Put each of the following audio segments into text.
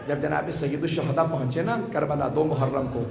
جب جناب سید الشہداء پہنچے نا کربلا 2 محرم کو،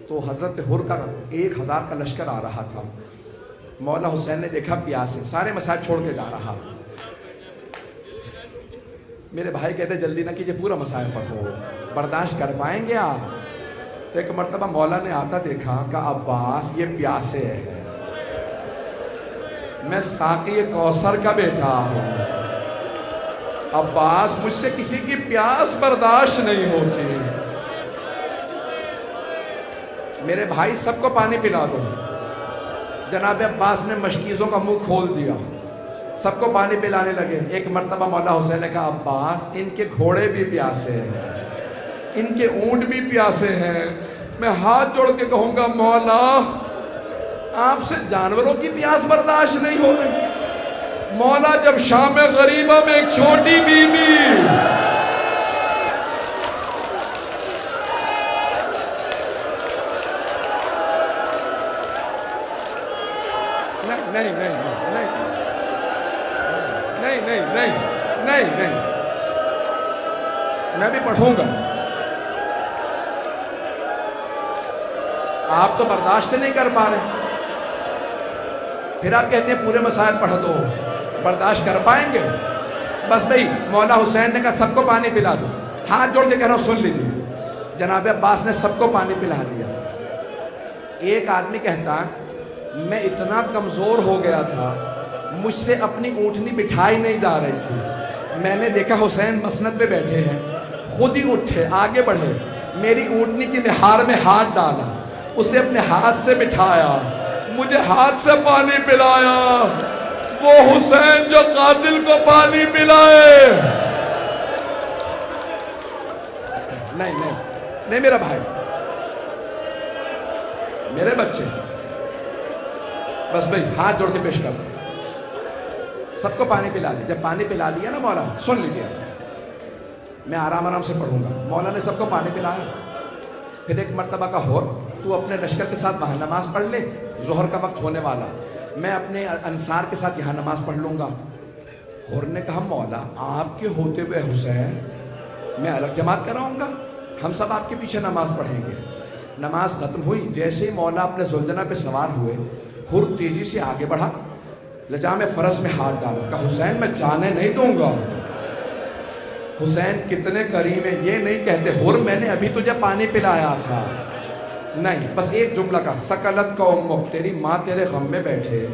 تو حضرت حر کا 1000 کا لشکر آ رہا تھا۔ مولا حسین نے دیکھا پیاس ہے، سارے مسائل چھوڑ کے جا رہا۔ میرے بھائی کہتے جلدی نہ کیجئے، پورا مسائل پڑھو، برداشت کر پائیں گے آپ؟ تو ایک مرتبہ مولا نے آتا دیکھا کہ عباس یہ پیاسے ہے، میں ساقی کوثر کا بیٹا ہوں، عباس مجھ سے کسی کی پیاس برداشت نہیں ہوتی، میرے بھائی سب کو پانی پلا دو۔ جناب عباس نے مشکیزوں کا منہ کھول دیا، سب کو پانی پلانے لگے۔ ایک مرتبہ مولا حسین نے کہا عباس ان کے گھوڑے بھی پیاسے ہیں، ان کے اونٹ بھی پیاسے ہیں، میں ہاتھ جوڑ کے کہوں گا مولا آپ سے جانوروں کی پیاس برداشت نہیں ہو رہی۔ مولا جب شام غریبہ میں ایک چھوٹی بیوی نہیں نہیں نہیں نہیں نہیں نہیں نہیں نہیں میں بھی پڑھوں گا، آپ تو برداشت نہیں کر پا رہے، پھر آپ کہتے ہیں پورے مسائل پڑھ دو، برداشت کر پائیں گے؟ بس بھئی مولا حسین نے کہا سب کو پانی پلا دو، ہاتھ جوڑ کے کہہ رہا ہوں سن لیجیے۔ جناب عباس نے سب کو پانی پلا دیا۔ ایک آدمی کہتا میں اتنا کمزور ہو گیا تھا، مجھ سے اپنی اونٹنی بٹھائی نہیں جا رہی تھی، میں نے دیکھا حسین مسند پہ بیٹھے ہیں، خود ہی اٹھے آگے بڑھے، میری اونٹنی کی مہار میں ہاتھ ڈالا، اسے اپنے ہاتھ سے بٹھایا، مجھے ہاتھ سے پانی پلایا، وہ حسین جو قاتل کو پانی پلائے۔ نہیں نہیں نہیں میرا بھائی، میرے بچے، بس بھئی ہاتھ جوڑ کے پیش کر دو، سب کو پانی پلا دیا۔ جب پانی پلا دیا نا مولا، سن لیجیے میں آرام آرام سے پڑھوں گا۔ مولا نے سب کو پانی پلایا، پھر ایک مرتبہ کا ہور تو اپنے لشکر کے ساتھ وہاں نماز پڑھ لے، ظہر کا وقت ہونے والا، میں اپنے انصار کے ساتھ یہاں نماز پڑھ لوں گا۔ ہور نے کہا مولا آپ کے ہوتے ہوئے حسین میں الگ جماعت کراؤں گا، ہم سب آپ کے پیچھے نماز پڑھیں گے۔ نماز ختم ہوئی، جیسے ہی مولا اپنے زلجنہ پہ سوار ہوئے، ہر تیزی سے آگے بڑھا، لجام فرس میں ہاتھ ڈالا، کہا حسین میں جانے نہیں دوں گا۔ حسین کتنے کریم ہیں، یہ نہیں کہتے ہر میں نے ابھی تجھے پانی پلایا تھا، نہیں، بس ایک جملہ کا سکلت کا امک، تیری ماں تیرے غم میں بیٹھے،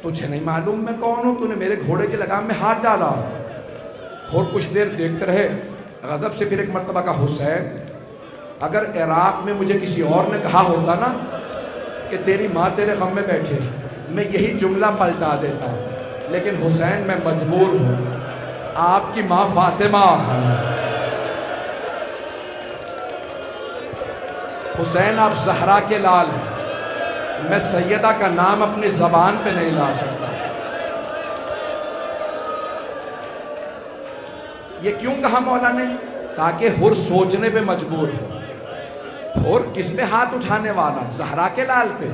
تجھے نہیں معلوم میں کون ہوں، تو نے میرے گھوڑے کے لگام میں ہاتھ ڈالا۔ اور کچھ دیر دیکھتے رہے، غضب سے پھر ایک مرتبہ کا حسین اگر عراق میں مجھے کسی اور نے کہا ہوتا نا کہ تیری ماں تیرے غم میں بیٹھے، میں یہی جملہ پلٹا دیتا، لیکن حسین میں مجبور ہوں، آپ کی ماں فاطمہ حسین آپ زہرا کے لال ہیں، میں سیدہ کا نام اپنی زبان پہ نہیں لا سکتا۔ یہ کیوں کہا مولا نے؟ تاکہ ہر سوچنے پہ مجبور ہو، ہر کس پہ ہاتھ اٹھانے والا؟ زہرا کے لال پہ۔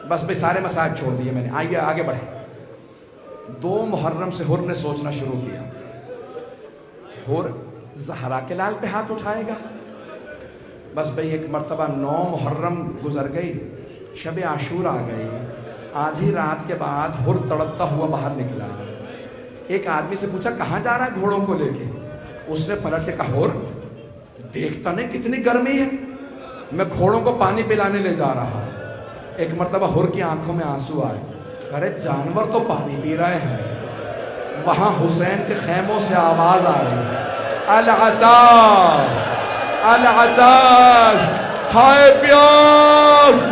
بس بھی سارے مسائل چھوڑ دیے میں نے، آئیے آگے بڑھیں۔ 2 محرم سے ہر نے سوچنا شروع کیا، ہر زہرا کے لال پہ ہاتھ اٹھائے گا؟ بس بھئی ایک مرتبہ 9 محرم گزر گئی، شب عاشور آ گئی، آدھی رات کے بعد ہر تڑپتا ہوا باہر نکلا۔ ایک آدمی سے پوچھا کہاں جا رہا ہے گھوڑوں کو لے کے؟ اس نے پلٹ کے کہا ہر دیکھتا نہیں کتنی گرمی ہے، میں گھوڑوں کو پانی پلانے لے جا رہا۔ ایک مرتبہ ہر کی آنکھوں میں آنسو آئے، ارے جانور تو پانی پی رہے ہیں۔ وہاں حسین کے خیموں سے آواز آ رہی، العطاش العطاش، ہائے پیاس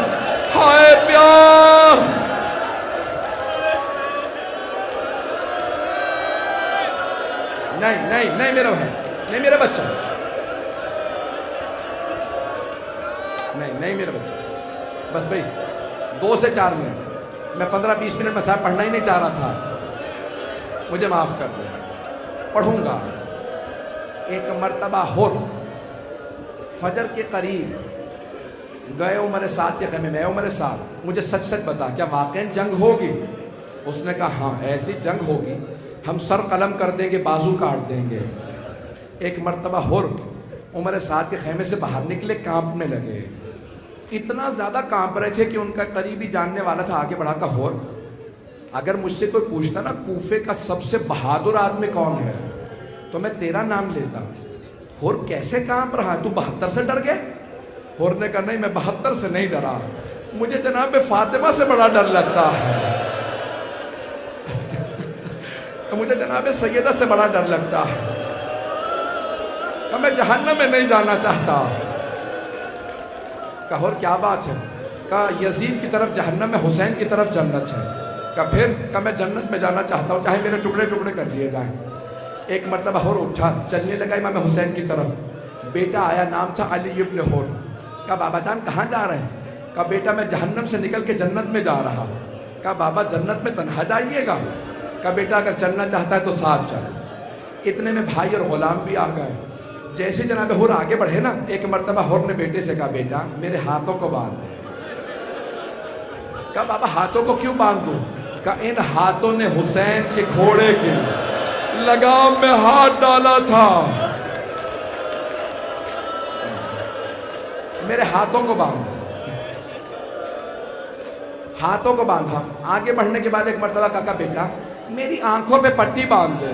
ہائے پیاس۔ نہیں نہیں نہیں میرا بھائی، نہیں میرا بچہ، نہیں نہیں میرا بچہ، بس بھئی 2 سے 4 منٹ، میں 15-20 منٹ میں صاحب پڑھنا ہی نہیں چاہ رہا تھا، مجھے معاف کر دیں، پڑھوں گا۔ ایک مرتبہ ہر فجر کے قریب گئے عمر سعد کے خیمے میں، عمر سعد مجھے سچ سچ بتا کیا واقعی جنگ ہوگی؟ اس نے کہا ہاں ایسی جنگ ہوگی، ہم سر قلم کر دیں گے، بازو کاٹ دیں گے۔ ایک مرتبہ ہر عمر سعد کے خیمے سے باہر نکلے، کانپنے لگے، اتنا زیادہ کانپ رہے تھے کہ ان کا قریبی جاننے والا تھا، آگے بڑھا کہا ہر اگر مجھ سے کوئی پوچھتا نا کوفے کا سب سے بہادر آدمی کون ہے تو میں تیرا نام لیتا۔ ہر کیسے کانپ رہا ہے، تو 72 سے ڈر گئے؟ ہر نے کہا نہیں، میں 72 سے نہیں ڈرا، مجھے جناب فاطمہ سے بڑا ڈر لگتا ہے، مجھے جناب سیدہ سے بڑا ڈر لگتا ہے، میں جہنم میں نہیں جانا چاہتا۔ کہا اور کیا بات ہے؟ کہا یزید کی طرف جہنم میں، حسین کی طرف جنت ہے۔ کہا پھر؟ کہا میں جنت میں جانا چاہتا ہوں، چاہے میرے ٹکڑے ٹکڑے کر دیے جائیں۔ ایک مرتبہ ہور اٹھا، چلنے لگا امام حسین کی طرف، بیٹا آیا، نام تھا علی ابن ہور۔ کہا بابا جان کہاں جا رہے ہیں؟ کہا بیٹا میں جہنم سے نکل کے جنت میں جا رہا۔ کہا بابا جنت میں تنہا جائیے گا؟ کہا بیٹا اگر چلنا چاہتا ہے تو ساتھ چل۔ اتنے میں بھائی اور غلام بھی آ گئے۔ جیسے جناب ہور آگے بڑھے نا، ایک مرتبہ ہور نے بیٹے سے کہا بیٹا میرے ہاتھوں کو باندھ دے۔ کہا بابا ہاتھوں کو کیوں باندھ دوں؟ کہا ان ہاتھوں نے حسین کے گھوڑے کے لگام میں ہاتھ ڈالا تھا، میرے ہاتھوں کو باندھ۔ ہاتھوں کو باندھا۔ آگے بڑھنے کے بعد ایک مرتبہ کہا بیٹا میری آنکھوں پہ پٹی باندھ دے۔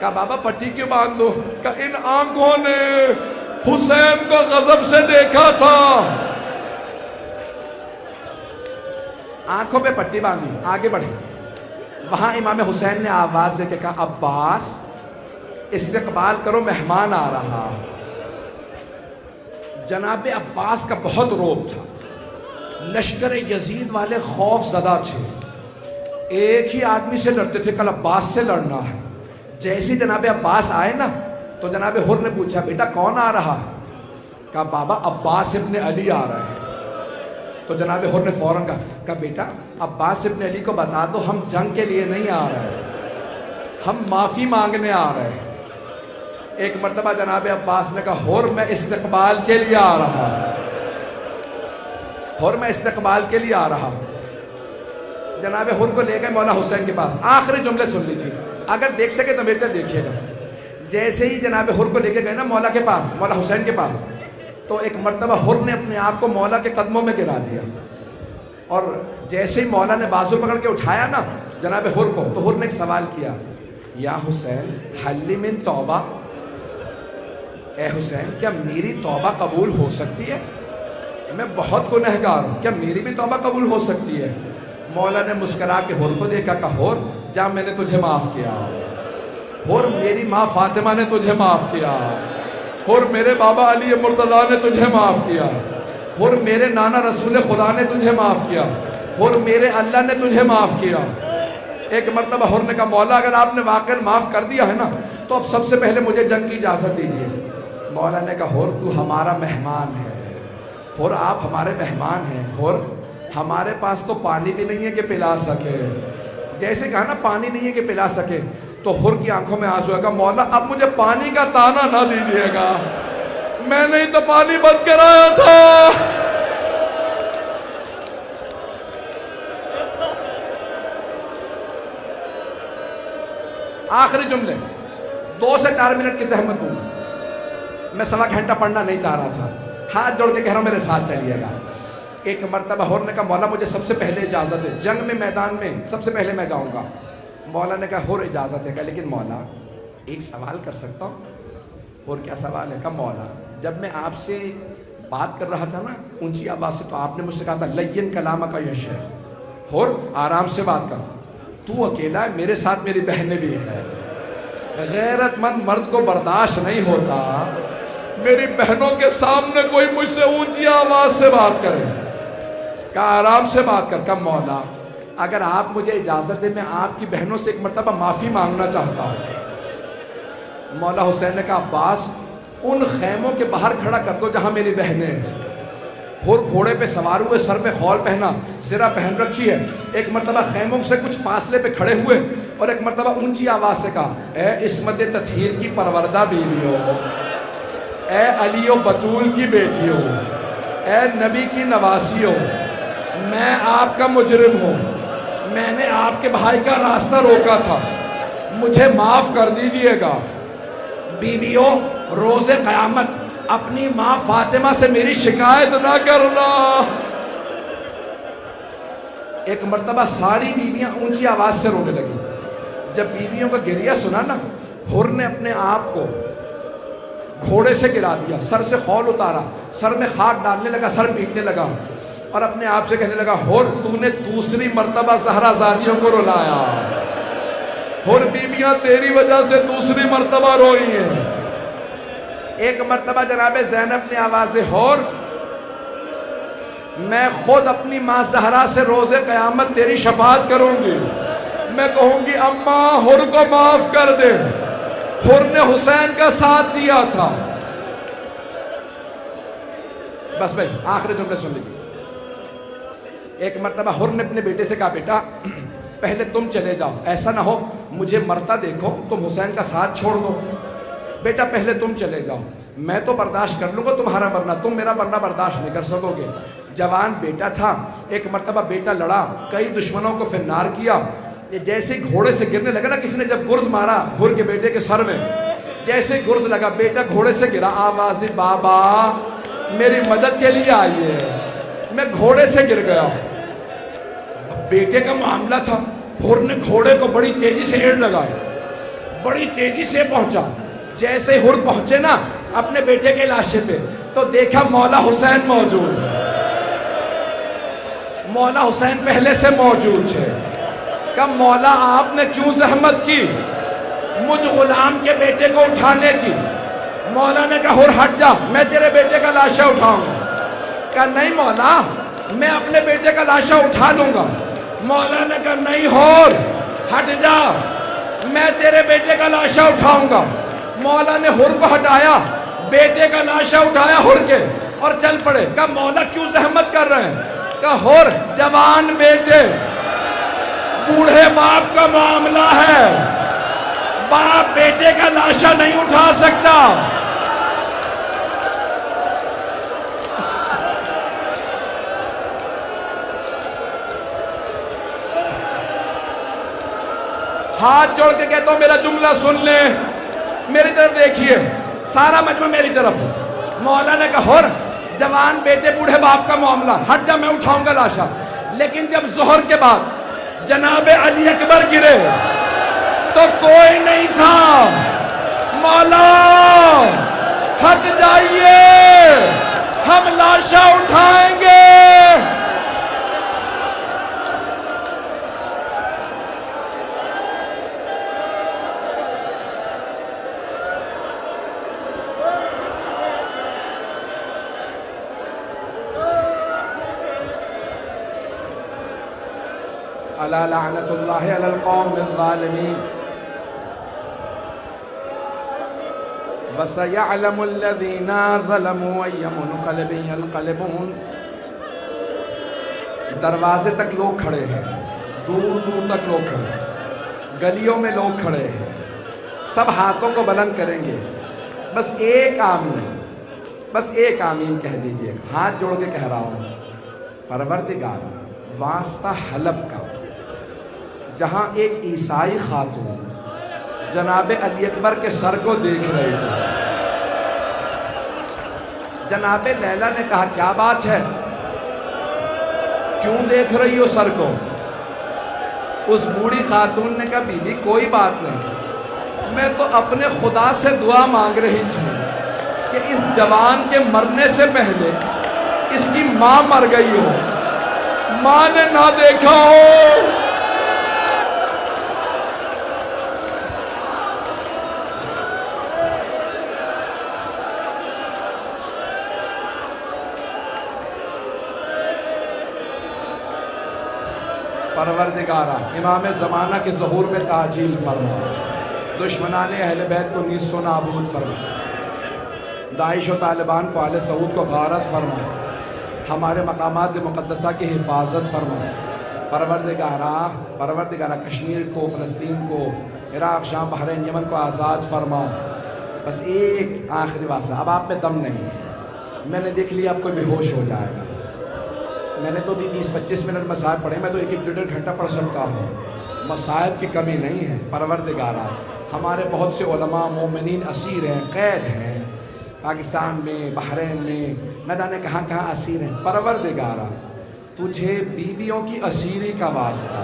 کہا بابا پٹی کیوں باندھ دو؟ کہا ان آنکھوں نے حسین کو غضب سے دیکھا تھا، آنکھوں پہ پٹی باندھی۔ آگے بڑھے، وہاں امام حسین نے آواز دے کے کہا عباس استقبال کرو، مہمان آ رہا۔ جناب عباس کا بہت روب تھا، لشکر یزید والے خوف زدہ تھے، ایک ہی آدمی سے لڑتے تھے، کل عباس سے لڑنا ہے۔ جیسے جناب عباس آئے نا تو جناب ہر نے پوچھا بیٹا کون آ رہا ہے؟ کہا بابا عباس ابن علی آ رہا ہے۔ تو جناب ہر نے فوراً کہا بیٹا عباس ابن علی کو بتا دو ہم جنگ کے لیے نہیں آ رہے، ہم معافی مانگنے آ رہے ہیں۔ ایک مرتبہ جناب عباس نے کہا ہر میں استقبال کے لیے آ رہا، ہر میں استقبال کے لیے آ رہا۔ جناب ہر کو لے گئے مولا حسین کے پاس۔ آخری جملے سن لیجیے، اگر دیکھ سکے تو میرے طرف دیکھیے گا۔ جیسے ہی جناب ہر کو لے کے گئے نا مولا کے پاس، مولا حسین کے پاس، تو ایک مرتبہ ہر نے اپنے آپ کو مولا کے قدموں میں گرا دیا، اور جیسے ہی مولا نے بازو پکڑ کے اٹھایا نا جناب ہر کو، تو ہر نے ایک سوال کیا، یا حسین حل من توبہ، اے حسین کیا میری توبہ قبول ہو سکتی ہے؟ میں بہت گنہگار ہوں، کیا میری بھی توبہ قبول ہو سکتی ہے؟ مولا نے مسکرا کے ہر کو دیکھا، کہا ہر جا میں نے تجھے معاف کیا، ہر میری ماں فاطمہ نے تجھے معاف کیا، ہر میرے بابا علی مرتضیٰ نے تجھے معاف کیا، ہر میرے نانا رسول خدا نے تجھے معاف کیا، ہر میرے اللہ نے تجھے معاف کیا۔ ایک مرتبہ ہر نے کہا مولا اگر آپ نے واقعا معاف کر دیا ہے نا تو اب سب سے پہلے مجھے جنگ کی اجازت دیجیے۔ مولا نے کہا ہر تو ہمارا مہمان ہے، ہر آپ ہمارے مہمان ہیں، ہر ہمارے پاس تو پانی بھی نہیں ہے کہ پلا سکے۔ جیسے کہا نا پانی نہیں ہے کہ پلا سکے، تو ہر کی آنکھوں میں آنسو ہے، کہا مولا اب مجھے پانی کا تانا نہ دیجیے گا، میں نے تو پانی بند کرایا تھا۔ آخری جملے 2 سے 4 منٹ کی زحمت دوں، میں 1.25 گھنٹہ پڑھنا نہیں چاہ رہا تھا، ہاتھ جوڑ کے کہہ رہا ہوں میرے ساتھ چلیے گا۔ ایک مرتبہ ہر نے کہا مولا مجھے سب سے پہلے اجازت ہے، جنگ میں میدان میں سب سے پہلے میں جاؤں گا۔ مولا نے کہا ہر اجازت ہے، کہا لیکن مولا ایک سوال کر سکتا ہوں؟ اور کیا سوال ہے؟ کہا مولا جب میں آپ سے بات کر رہا تھا نا اونچی آواز سے، تو آپ نے مجھ سے کہا تھا لین کلامک یا شیخ، ہر آرام سے بات کر، تو اکیلا ہے، میرے ساتھ میری بہنیں بھی ہیں، غیرت مند مرد کو برداشت نہیں ہوتا میری بہنوں کے سامنے کوئی مجھ سے اونچی آواز سے بات کرے۔ کہا آرام سے بات کر۔ کہا مولا اگر آپ مجھے اجازت دیں میں آپ کی بہنوں سے ایک مرتبہ معافی مانگنا چاہتا ہوں۔ مولا حسین نے کہا عباس ان خیموں کے باہر کھڑا کر دو جہاں میری بہنیں ہیں۔ ہر گھوڑے پہ سوار ہوئے، سر پہ خول پہنا، زرہ پہن رکھی ہے، ایک مرتبہ خیموں سے کچھ فاصلے پہ کھڑے ہوئے اور ایک مرتبہ اونچی آواز سے کہا اے عصمت تطہیر کی پروردہ بیویوں، اے علی و بطول کی بیٹیوں، اے نبی کی نواسیوں، میں آپ کا مجرم ہوں، میں نے آپ کے بھائی کا راستہ روکا تھا، مجھے معاف کر دیجئے گا۔ بیویوں روز قیامت اپنی ماں فاطمہ سے میری شکایت نہ کرنا. ایک مرتبہ ساری بیویاں اونچی آواز سے رونے لگی. جب بیویوں کا گریہ سنا نا، حر نے اپنے آپ کو گھوڑے سے گرا دیا، سر سے خول اتارا، سر میں خاک ڈالنے لگا، سر پیٹنے لگا اور اپنے آپ سے کہنے لگا، حر تو نے دوسری مرتبہ زہرا زادیوں کو رلایا. حر بیویاں تیری وجہ سے دوسری مرتبہ روئی ہیں. ایک مرتبہ جناب زینب نے آواز حر، میں خود اپنی ماں زہرا سے روز قیامت تیری شفاعت کروں گی. میں کہوں گی اماں حر کو معاف کر دے، حر نے حسین کا ساتھ دیا تھا. بس بھائی آخری جملے سن لیجیے. ایک مرتبہ حر نے اپنے بیٹے سے کہا، بیٹا پہلے تم چلے جاؤ، ایسا نہ ہو مجھے مرتا دیکھو تم حسین کا ساتھ چھوڑ دو. بیٹا پہلے تم چلے جاؤ، میں تو برداشت کر لوں گا تمہارا مرنا، تم میرا مرنا برداشت نہیں کر سکو گے. جوان بیٹا تھا. ایک مرتبہ بیٹا لڑا، کئی دشمنوں کو فنار کیا. یہ جیسے گھوڑے سے گرنے لگا نا، کسی نے جب گرز مارا حر کے بیٹے کے سر میں، جیسے گرز لگا بیٹا گھوڑے سے گرا. آواز بابا میری مدد کے لیے آئیے، میں گھوڑے سے گر گیا. بیٹے کا معاملہ تھا. حر نے گھوڑے کو بڑی تیزی سے ایڑ لگائی، بڑی تیزی سے پہنچا. جیسے حر پہنچے نا اپنے بیٹے کے لاشے پہ، تو دیکھا مولا حسین موجود. مولا حسین پہلے سے موجود ہے. کہ مولا آپ نے کیوں زحمت کی مجھ غلام کے بیٹے کو اٹھانے کی؟ مولا نے کہا حر ہٹ جا، میں تیرے بیٹے کا لاشا اٹھاؤں گا. کہا نہیں مولا، میں اپنے بیٹے کا لاشا اٹھا لوں گا. مولا نے کہا نہیں حر ہٹ جا، میں تیرے بیٹے کا لاشا اٹھاؤں گا. مولا نے حر کو ہٹایا، بیٹے کا لاشا اٹھایا حر کے اور چل پڑے. کہا مولا کیوں زحمت کر رہے ہیں؟ کہا حر جوان بیٹے، بوڑھے باپ کا معاملہ ہے، باپ بیٹے کا لاشا نہیں اٹھا سکتا. ہاتھ جوڑ کے کہتا ہوں میرا جملہ سن لیں، میری طرف دیکھیے، سارا مجمع میری طرف ہے. مولا نے کہا حر جوان بیٹے بوڑھے باپ کا معاملہ، ہٹ جا میں اٹھاؤں گا لاشا. لیکن جب ظہر کے بعد جناب علی اکبر گرے تو کوئی نہیں تھا. مولا ہٹ جائیے، ہم لاشا اٹھائیں گے. الا لعنت اللہ علی القوم الظالمین وسيعلم الذین ظلموا أي منقلب ينقلبون. دروازے تک لوگ کھڑے ہیں، دور دور تک لوگ کھڑے ہیں، گلیوں میں لوگ کھڑے ہیں، سب ہاتھوں کو بلند کریں گے. بس ایک آمین، بس ایک آمین کہہ دیجئے. ہاتھ جوڑ کے کہہ رہا ہوں، پروردگار واسطہ حلب کا، جہاں ایک عیسائی خاتون جناب علی اکبر کے سر کو دیکھ رہی تھی. جناب لیلا نے کہا کیا بات ہے، کیوں دیکھ رہی ہو سر کو؟ اس بوڑھی خاتون نے کہا بی بی کوئی بات نہیں، میں تو اپنے خدا سے دعا مانگ رہی تھی کہ اس جوان کے مرنے سے پہلے اس کی ماں مر گئی ہو، ماں نے نہ دیکھا ہو. پروردگارہ امام زمانہ کے ظہور میں تعجیل فرما، دشمنان اہل بیت کو نیست و نابود فرما، داعش و طالبان کو آل سعود کو غارت فرما، ہمارے مقامات مقدسہ کی حفاظت فرما. پروردگارہ کشمیر کو، فلسطین کو، عراق، شام، بحرین، یمن کو آزاد فرما. بس ایک آخری واسطہ، اب آپ میں دم نہیں ہے، میں نے دیکھ لیا اب کوئی بے ہوش ہو جائے گا. میں نے تو بھی 20-25 منٹ مصائب پڑھے، میں تو ایک 1-1.5 گھنٹہ پڑھ سکتا ہوں. مصائب کی کمی نہیں ہے. پروردگارہ ہمارے بہت سے علماء مومنین اسیر ہیں، قید ہیں، پاکستان میں، بحرین میں، نہ جانے کہاں کہاں اسیر ہیں۔ پروردگارا تجھے بیویوں کی اسیری کا واسطہ،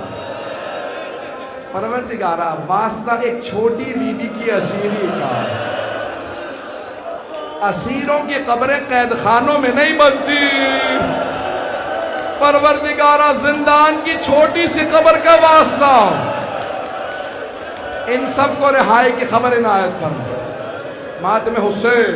پروردگارا واسطہ ایک چھوٹی بیوی کی اسیری کا۔ اسیروں کی قبریں قید خانوں میں نہیں بنتی، پروردگارا زندان کی چھوٹی سی قبر کا واسطہ ان سب کو رہائی کی خبر عنایت فرما۔ ماتم حسین